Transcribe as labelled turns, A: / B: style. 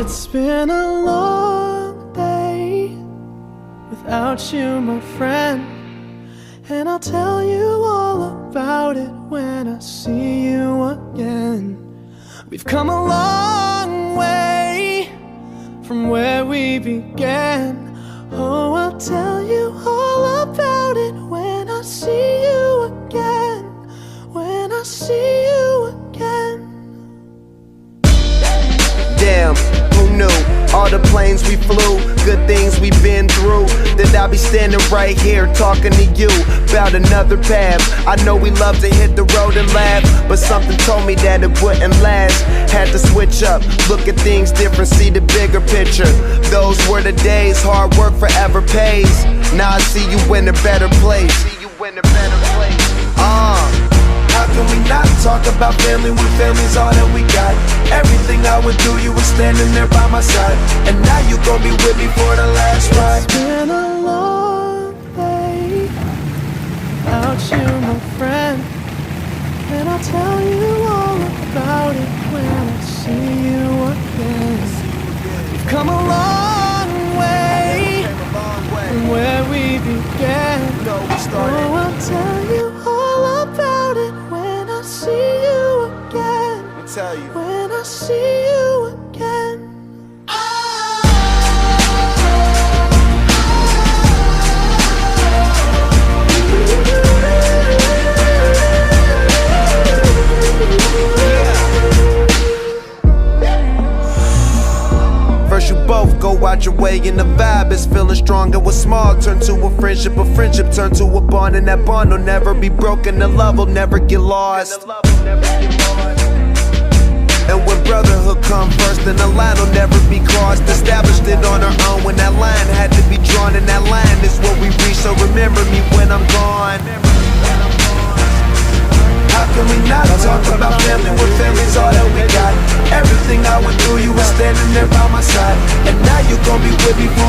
A: It's been a long day without you, my friend, and I'll tell you all about it when I see you again. We've come a long way from where we began. Oh, I'll tell you all about it when I see you again. When I see you again.
B: Damn, who knew? All the planes we flew, good things we've been through, that I'll be standing right here talking to you about another path. I know we love to hit the road and laugh, but something told me that it wouldn't last. Had to switch up, look at things different, see the bigger picture. Those were the days, hard work forever pays. Now I see you in a better place. How can we not talk about family when family's all that we got? Everything I went through, you were standing there by my side, and now you gon' be with me for the last ride.
A: It's been a long day without you, my friend, and I'll tell you all about it when I see you again. We've come a long way from where we began. Oh, I'll tell you all about it when I see you again. When I see you again.
B: First you both go out your way and the vibe is feeling strong, and what's small turn to a friendship turn to a bond, and that bond will never be broken, the love will never get lost. And when brotherhood come first, then the line will never be crossed. Established it on our own when that line had to be drawn, and that line is what we reach, so remember me when I'm gone. How can we not talk about family when family's all that we got? Everything I went through, you were standing there by my side, and now you gon' be with me for